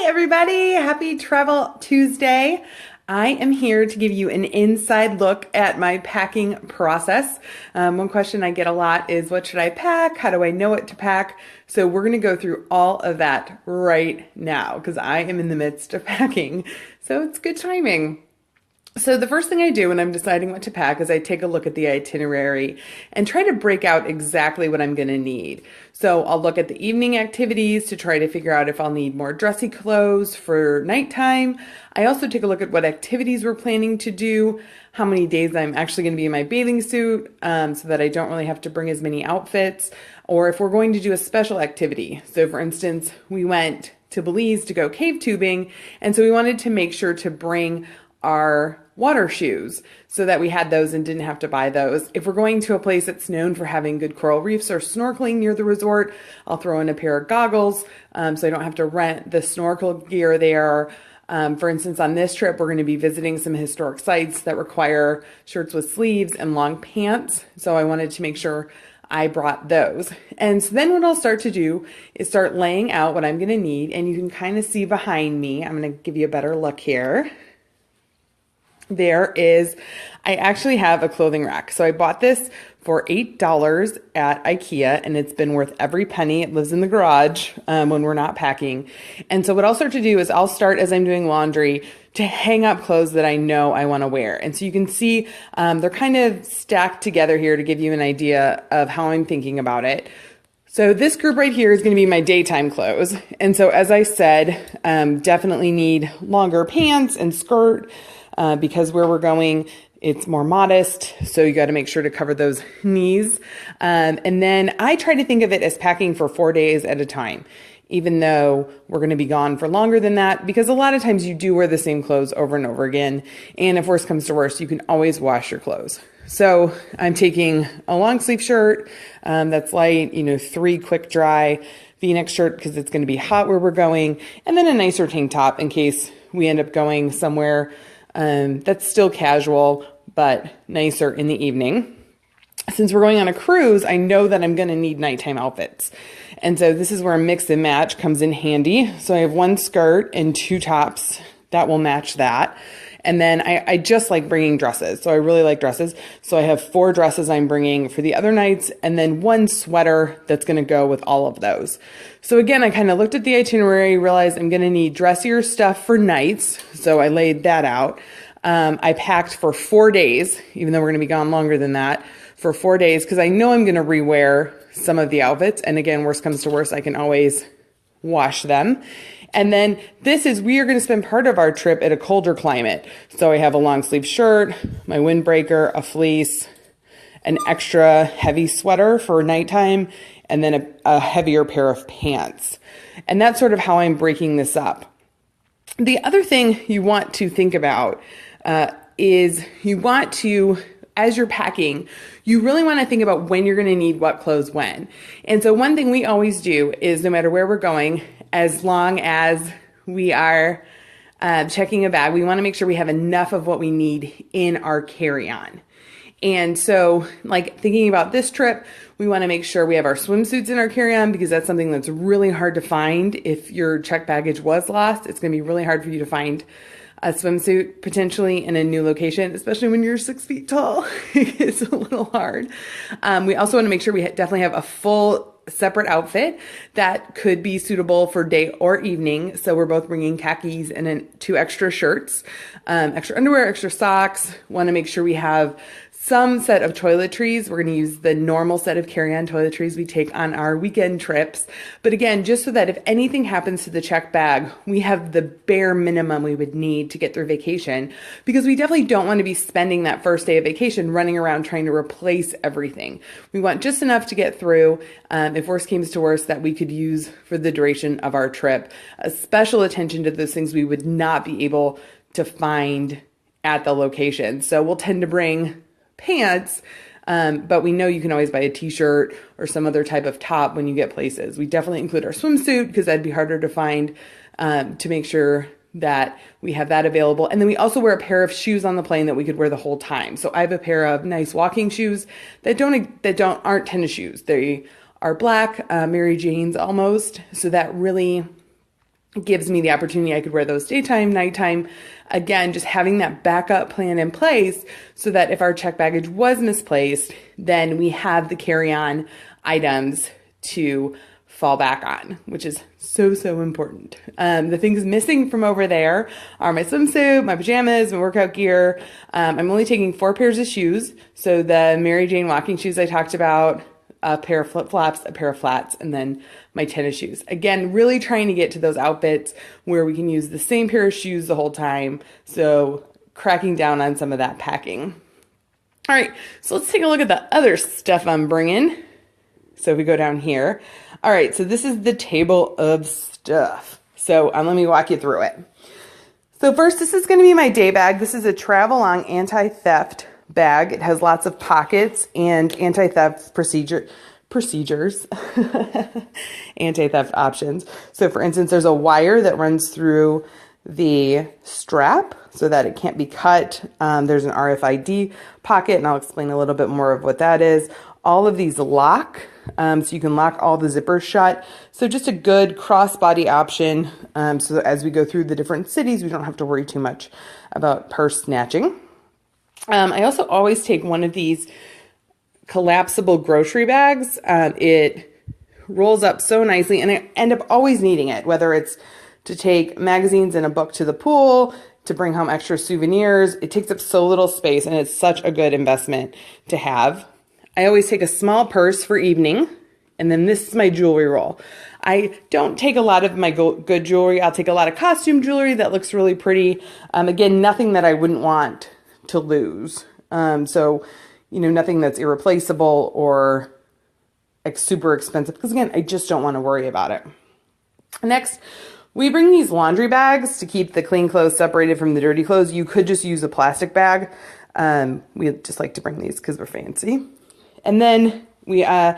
everybody. Happy Travel Tuesday. I am here to give you an inside look at my packing process. One question I get a lot is, what should I pack? How do I know what to pack? So we're going to go through all of that right now because I am in the midst of packing. So it's good timing. So the first thing I do when I'm deciding what to pack is I take a look at the itinerary and try to break out exactly what I'm going to need. So I'll look at the evening activities to try to figure out if I'll need more dressy clothes for nighttime. I also take a look at what activities we're planning to do, how many days I'm actually going to be in my bathing suit, so that I don't really have to bring as many outfits, or if we're going to do a special activity. So for instance, we went to Belize to go cave tubing, and so we wanted to make sure to bring our water shoes so that we had those and didn't have to buy those. If we're going to a place that's known for having good coral reefs or snorkeling near the resort, I'll throw in a pair of goggles so I don't have to rent the snorkel gear there. For instance, on this trip, we're going to be visiting some historic sites that require shirts with sleeves and long pants. So I wanted to make sure I brought those. And so then what I'll start to do is start laying out what I'm going to need. And you can kind of see behind me, I'm going to give you a better look here. I actually have a clothing rack. So I bought this for $8 at IKEA, and it's been worth every penny. It lives in the garage when we're not packing. And so what I'll start to do is I'll start as I'm doing laundry to hang up clothes that I know I want to wear. And so you can see they're kind of stacked together here to give you an idea of how I'm thinking about it. So this group right here is going to be my daytime clothes. And so as I said, definitely need longer pants and skirt. Because where we're going, it's more modest. So you got to make sure to cover those knees. And then I try to think of it as packing for 4 days at a time, even though we're going to be gone for longer than that, because a lot of times you do wear the same clothes over and over again. And if worse comes to worse, you can always wash your clothes. So I'm taking a long sleeve shirt that's light, 3 quick dry V-neck shirt because it's going to be hot where we're going, and then a nicer tank top in case we end up going somewhere that's still casual, but nicer in the evening. Since we're going on a cruise, I know that I'm going to need nighttime outfits. And so this is where a mix and match comes in handy. So I have 1 skirt and 2 tops that will match that. And then I just like bringing dresses. So I really like dresses. So I have 4 dresses I'm bringing for the other nights, and then 1 sweater that's going to go with all of those. So again, I kind of looked at the itinerary, realized I'm going to need dressier stuff for nights. So I laid that out. I packed for 4 days, even though we're going to be gone longer than that, for 4 days, because I know I'm going to rewear some of the outfits. And again, worst comes to worst, I can always wash them. And then we are going to spend part of our trip at a colder climate. So I have a long sleeve shirt, my windbreaker, a fleece, an extra heavy sweater for nighttime, and then a heavier pair of pants. And that's sort of how I'm breaking this up. The other thing you want to think about is you want to, as you're packing, you really want to think about when you're going to need what clothes when. And so one thing we always do is, no matter where we're going, as long as we are checking a bag, we want to make sure we have enough of what we need in our carry-on. And so, like, thinking about this trip, we want to make sure we have our swimsuits in our carry-on, because that's something that's really hard to find. If your checked baggage was lost, it's going to be really hard for you to find a swimsuit potentially in a new location, especially when you're 6 feet tall. It's a little hard. We also want to make sure we definitely have a full separate outfit that could be suitable for day or evening. So we're both bringing khakis and then 2 extra shirts, extra underwear, extra socks. Want to make sure we have some set of toiletries. We're going to use the normal set of carry-on toiletries we take on our weekend trips. But again, just so that if anything happens to the checked bag, we have the bare minimum we would need to get through vacation, because we definitely don't want to be spending that first day of vacation running around trying to replace everything. We want just enough to get through, if worse comes to worse, that we could use for the duration of our trip. A special attention to those things we would not be able to find at the location. So we'll tend to bring pants, but we know you can always buy a t-shirt or some other type of top when you get places. We definitely include our swimsuit because that'd be harder to find, to make sure that we have that available. And then we also wear a pair of shoes on the plane that we could wear the whole time. So I have a pair of nice walking shoes that aren't tennis shoes. They are black, Mary Jane's almost. So that really It gives me the opportunity. I could wear those daytime, nighttime. Again, just having that backup plan in place so that if our checked baggage was misplaced, then we have the carry-on items to fall back on, which is so, so important. The things missing from over there are my swimsuit, my pajamas, my workout gear. I'm only taking 4 pairs of shoes. So the Mary Jane walking shoes I talked about, a pair of flip-flops, a pair of flats, and then my tennis shoes. Again, really trying to get to those outfits where we can use the same pair of shoes the whole time. So cracking down on some of that packing. All right, so let's take a look at the other stuff I'm bringing. So if we go down here. All right, so this is the table of stuff. So let me walk you through it. So first, this is going to be my day bag. This is a Travelong anti-theft bag. It has lots of pockets and anti-theft procedures, anti-theft options. So for instance, there's a wire that runs through the strap so that it can't be cut. There's an RFID pocket, and I'll explain a little bit more of what that is. All of these lock, so you can lock all the zippers shut. So just a good crossbody option. So that as we go through the different cities, we don't have to worry too much about purse snatching. I also always take one of these collapsible grocery bags. It rolls up so nicely, and I end up always needing it, whether it's to take magazines and a book to the pool, to bring home extra souvenirs. It takes up so little space, and it's such a good investment to have. I always take a small purse for evening, and then this is my jewelry roll. I don't take a lot of my good jewelry. I'll take a lot of costume jewelry that looks really pretty. Again, nothing that I wouldn't want to lose. So, nothing that's irreplaceable or super expensive, because again, I just don't want to worry about it. Next, we bring these laundry bags to keep the clean clothes separated from the dirty clothes. You could just use a plastic bag. We just like to bring these because we're fancy. And then we, on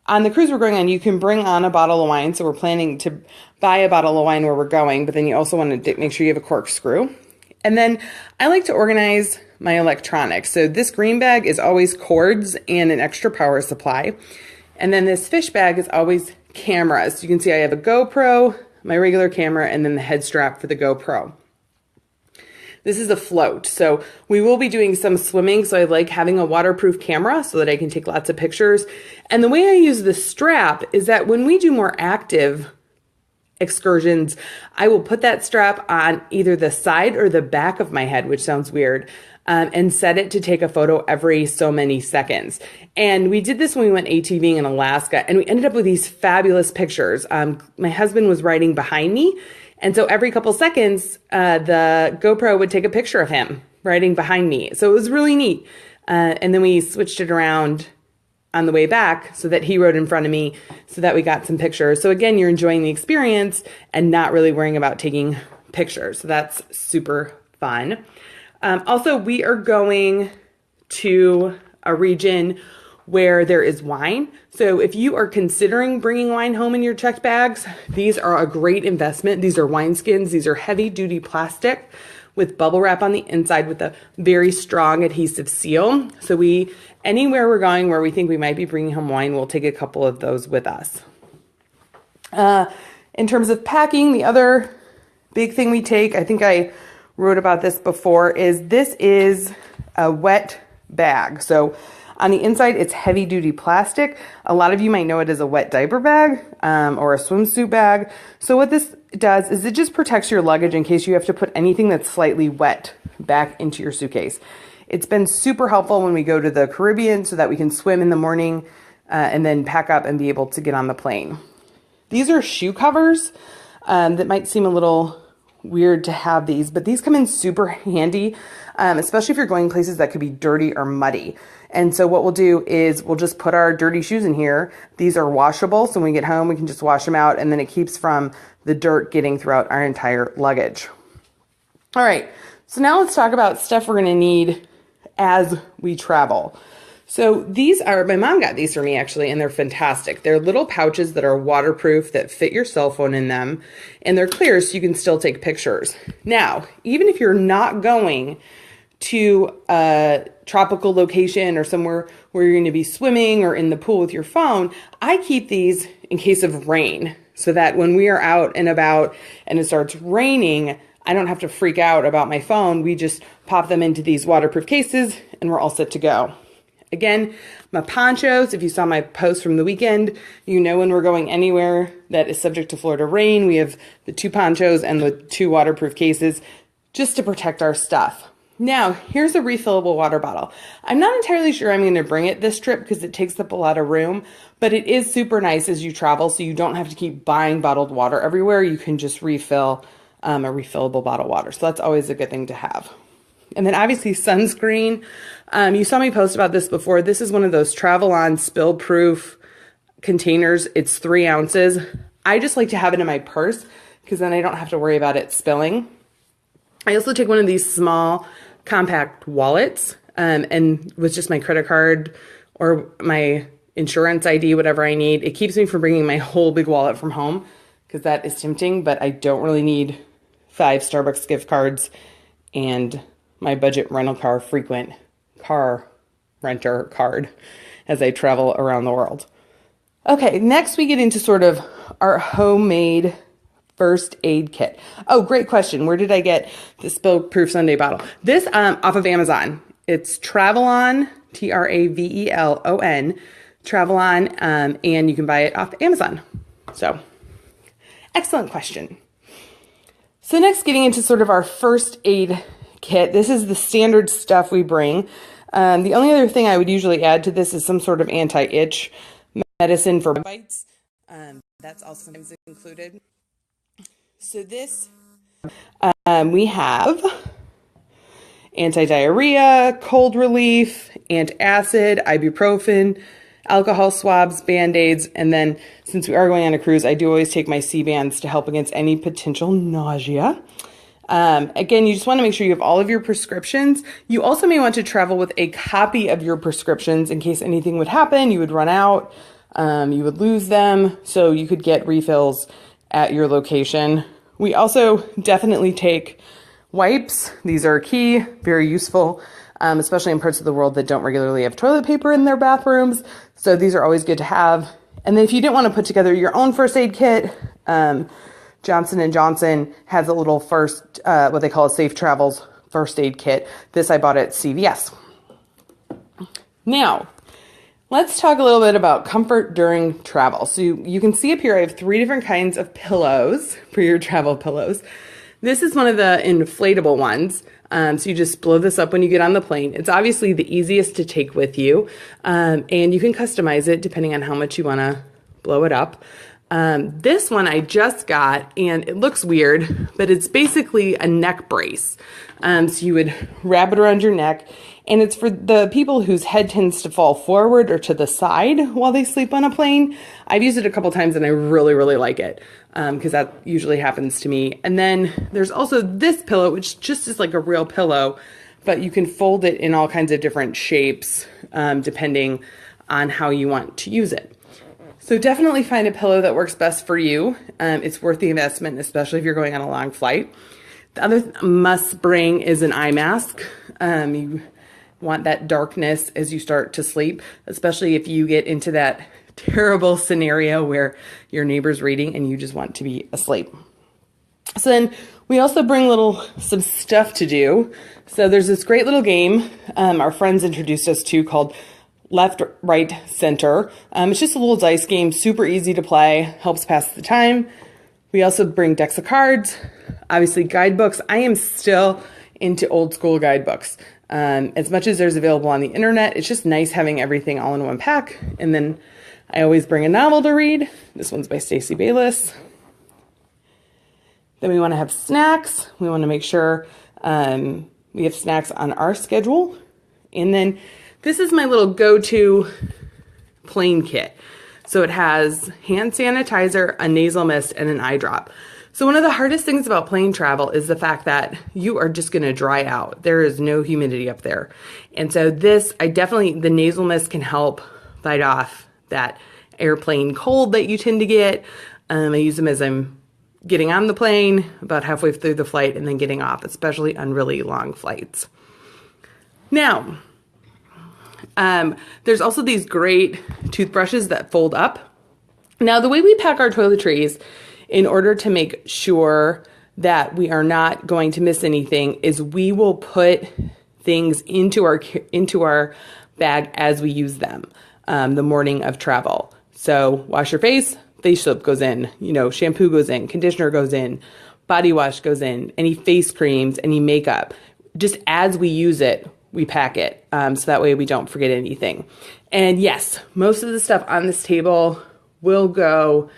the cruise we're going on, you can bring on a bottle of wine. So we're planning to buy a bottle of wine where we're going, but then you also want to make sure you have a corkscrew. And then I like to organize my electronics. So this green bag is always cords and an extra power supply. And then this fish bag is always cameras. You can see I have a GoPro, my regular camera, and then the head strap for the GoPro. This is a float. So we will be doing some swimming. So I like having a waterproof camera so that I can take lots of pictures. And the way I use the strap is that when we do more active excursions, I will put that strap on either the side or the back of my head, which sounds weird, and set it to take a photo every so many seconds. And we did this when we went ATVing in Alaska, and we ended up with these fabulous pictures. My husband was riding behind me, and so every couple seconds, the GoPro would take a picture of him riding behind me. So it was really neat. And then we switched it around on the way back so that he rode in front of me so that we got some pictures. So again, you're enjoying the experience and not really worrying about taking pictures. So that's super fun. Also, we are going to a region where there is wine. So if you are considering bringing wine home in your checked bags, these are a great investment. These are wine skins. These are heavy duty plastic with bubble wrap on the inside with a very strong adhesive seal. So anywhere we're going where we think we might be bringing home wine, we'll take a couple of those with us. In terms of packing, the other big thing we take, I think I wrote about this before, is this is a wet bag. So on the inside, it's heavy duty plastic. A lot of you might know it as a wet diaper bag or a swimsuit bag. So what this does is it just protects your luggage in case you have to put anything that's slightly wet back into your suitcase. It's been super helpful when we go to the Caribbean so that we can swim in the morning and then pack up and be able to get on the plane. These are shoe covers that might seem a little weird to have these, but these come in super handy, especially if you're going places that could be dirty or muddy. And so what we'll do is we'll just put our dirty shoes in here. These are washable, so when we get home, we can just wash them out, and then it keeps from the dirt getting throughout our entire luggage. All right, so now let's talk about stuff we're gonna need as we travel. So these are, my mom got these for me actually, and they're fantastic. They're little pouches that are waterproof that fit your cell phone in them, and they're clear so you can still take pictures. Now, even if you're not going to a tropical location or somewhere where you're going to be swimming or in the pool with your phone, I keep these in case of rain. so that when we are out and about and it starts raining, I don't have to freak out about my phone. We just pop them into these waterproof cases and we're all set to go. Again, my ponchos, if you saw my post from the weekend, you know when we're going anywhere that is subject to Florida rain, we have the 2 ponchos and the 2 waterproof cases just to protect our stuff. Now, here's a refillable water bottle. I'm not entirely sure I'm going to bring it this trip because it takes up a lot of room, but it is super nice as you travel, so you don't have to keep buying bottled water everywhere. You can just refill a refillable bottle of water. So that's always a good thing to have. And then obviously sunscreen. You saw me post about this before. This is one of those Travel-On spill-proof containers. It's 3 ounces. I just like to have it in my purse because then I don't have to worry about it spilling. I also take one of these small compact wallets and with just my credit card or my insurance ID, whatever I need. It keeps me from bringing my whole big wallet from home because that is tempting, but I don't really need 5 Starbucks gift cards and my budget rental car frequent car renter card as I travel around the world. Okay, next we get into sort of our homemade first aid kit. Oh, great question. Where did I get the spill-proof Sunday bottle? This off of Amazon. It's Travel-On, Travelon, Travel-On, and you can buy it off Amazon. So, excellent question. So next, getting into sort of our first aid kit. This is the standard stuff we bring. The only other thing I would usually add to this is some sort of anti-itch medicine for bites. That's also sometimes included. So this, we have anti-diarrhea, cold relief, antacid, ibuprofen, alcohol swabs, Band-Aids, and then since we are going on a cruise, I do always take my Sea-Bands to help against any potential nausea. Again, you just want to make sure you have all of your prescriptions. You also may want to travel with a copy of your prescriptions in case anything would happen. You would run out, you would lose them, so you could get refills at your location. We also definitely take wipes. These are key, very useful, especially in parts of the world that don't regularly have toilet paper in their bathrooms. So these are always good to have. And then if you didn't want to put together your own first aid kit, Johnson & Johnson has a little what they call a Safe Travels first aid kit. This I bought at CVS. Now, let's talk a little bit about comfort during travel. So you can see up here I have 3 different kinds of pillows for your travel pillows. This is one of the inflatable ones. So you just blow this up when you get on the plane. It's obviously the easiest to take with you, and you can customize it depending on how much you want to blow it up. This one I just got, and it looks weird, but it's basically a neck brace. So you would wrap it around your neck, and it's for the people whose head tends to fall forward or to the side while they sleep on a plane. I've used it a couple times, and I really, really like it because that usually happens to me. And then there's also this pillow, which just is like a real pillow, but you can fold it in all kinds of different shapes depending on how you want to use it. So definitely find a pillow that works best for you. It's worth the investment, especially if you're going on a long flight. The other must bring is an eye mask. You want that darkness as you start to sleep, especially if you get into that terrible scenario where your neighbor's reading and you just want to be asleep. So then we also bring some stuff to do. So there's this great little game our friends introduced us to called Left, Right, Center. It's just a little dice game, super easy to play, helps pass the time. We also bring decks of cards, obviously guidebooks. I am still into old school guidebooks. As much as there's available on the internet, it's just nice having everything all in one pack. And then I always bring a novel to read. This one's by Stacey Bayless. Then we want to have snacks. We want to make sure we have snacks on our schedule. And then this is my little go-to plane kit. So it has hand sanitizer, a nasal mist, and an eye drop. So one of the hardest things about plane travel is the fact that you are just going to dry out. There is no humidity up there. And so the nasal mist can help fight off that airplane cold that you tend to get. I use them as I'm getting on the plane, about halfway through the flight, and then getting off, especially on really long flights. Now, there's also these great toothbrushes that fold up. Now, the way we pack our toiletries in order to make sure that we are not going to miss anything is we will put things into our bag as we use them the morning of travel. So wash your face soap goes in, shampoo goes in, conditioner goes in, body wash goes in, any face creams, any makeup. Just as we use it, we pack it so that way we don't forget anything. And yes, most of the stuff on this table will go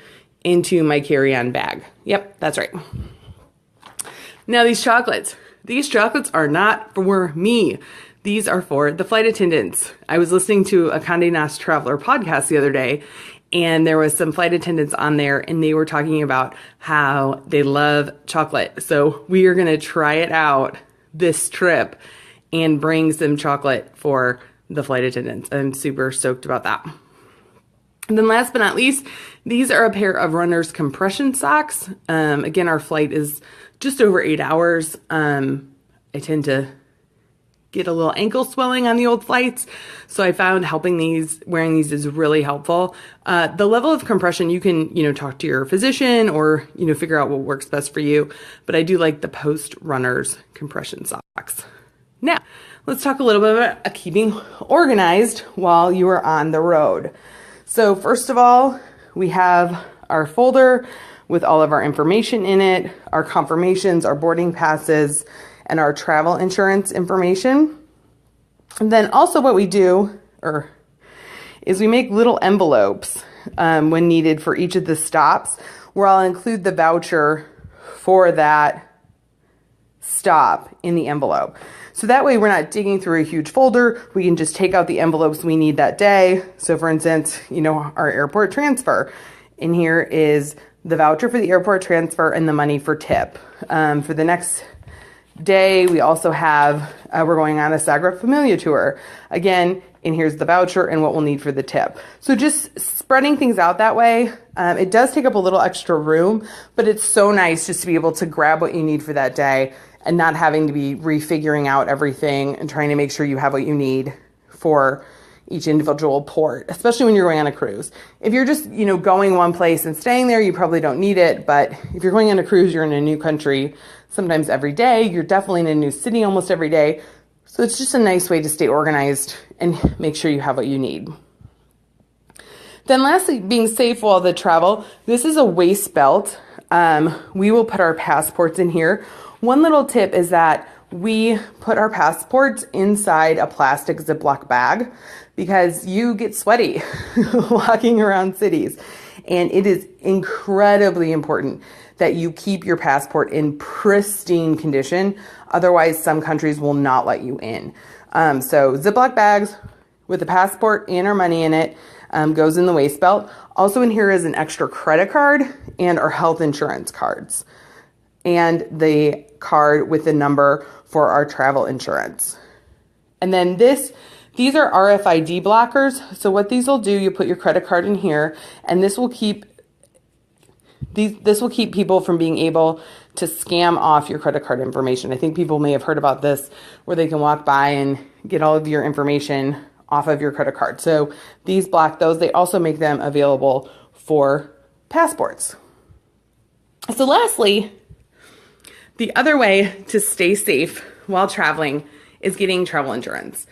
into my carry-on bag. Yep, that's right. Now these chocolates are not for me. These are for the flight attendants. I was listening to a Condé Nast Traveler podcast the other day, and there was some flight attendants on there, and they were talking about how they love chocolate. So we are going to try it out this trip and bring some chocolate for the flight attendants. I'm super stoked about that. And then last but not least, these are a pair of Runners compression socks. Again, our flight is just over 8 hours. I tend to get a little ankle swelling on the old flights. So I found wearing these is really helpful. The level of compression, you can, talk to your physician or, figure out what works best for you. But I do like the Post Runners compression socks. Now, let's talk a little bit about keeping organized while you are on the road. So first of all, we have our folder with all of our information in it, our confirmations, our boarding passes, and our travel insurance information. And then also what we do is we make little envelopes when needed for each of the stops, where I'll include the voucher for that stop in the envelope. So that way we're not digging through a huge folder. We can just take out the envelopes we need that day. So for instance, our airport transfer. In here is the voucher for the airport transfer and the money for tip. For the next day, we also have, we're going on a Sagra Familia tour. Again, and here's the voucher and what we'll need for the tip. So just spreading things out that way, it does take up a little extra room, but it's so nice just to be able to grab what you need for that day and not having to be refiguring out everything and trying to make sure you have what you need for each individual port, especially when you're going on a cruise. If you're just, going one place and staying there, you probably don't need it. But if you're going on a cruise, you're in a new country, sometimes every day. You're definitely in a new city almost every day. So it's just a nice way to stay organized and make sure you have what you need. Then lastly, being safe while the travel. This is a waist belt. We will put our passports in here. One little tip is that we put our passports inside a plastic Ziploc bag because you get sweaty walking around cities. And it is incredibly important that you keep your passport in pristine condition. Otherwise, some countries will not let you in. So Ziploc bags with the passport and our money in it goes in the waist belt. Also in here is an extra credit card and our health insurance cards. And the card with the number for our travel insurance. And then these are RFID blockers. So what these will do, you put your credit card in here, and this will keep people from being able to scam off your credit card information. I think people may have heard about this, where they can walk by and get all of your information off of your credit card. So these block those. They also make them available for passports. So lastly, the other way to stay safe while traveling is getting travel insurance.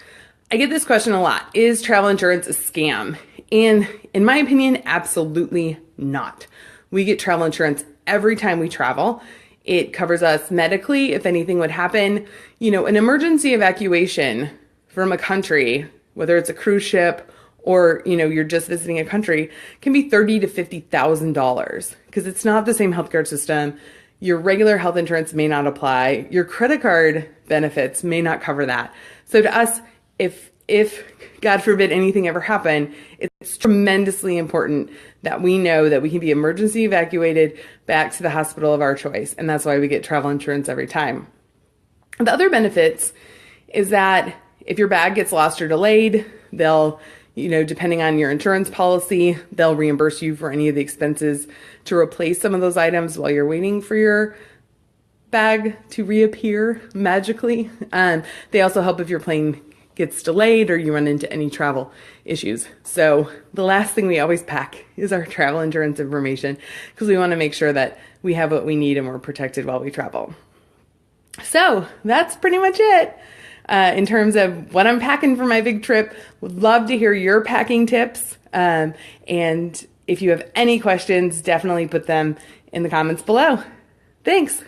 I get this question a lot. Is travel insurance a scam? And in my opinion, absolutely not. We get travel insurance every time we travel. It covers us medically if anything would happen. An emergency evacuation from a country, whether it's a cruise ship or, you're just visiting a country, can be $30,000 to $50,000 because it's not the same healthcare system. Your regular health insurance may not apply. Your credit card benefits may not cover that. So to us, if God forbid anything ever happened, it's tremendously important that we know that we can be emergency evacuated back to the hospital of our choice. And that's why we get travel insurance every time. The other benefits is that if your bag gets lost or delayed, they'll, depending on your insurance policy, they'll reimburse you for any of the expenses to replace some of those items while you're waiting for your bag to reappear magically. They also help if your plane gets delayed or you run into any travel issues. So the last thing we always pack is our travel insurance information because we want to make sure that we have what we need and we're protected while we travel. So that's pretty much it. In terms of what I'm packing for my big trip, would love to hear your packing tips. And if you have any questions, definitely put them in the comments below. Thanks.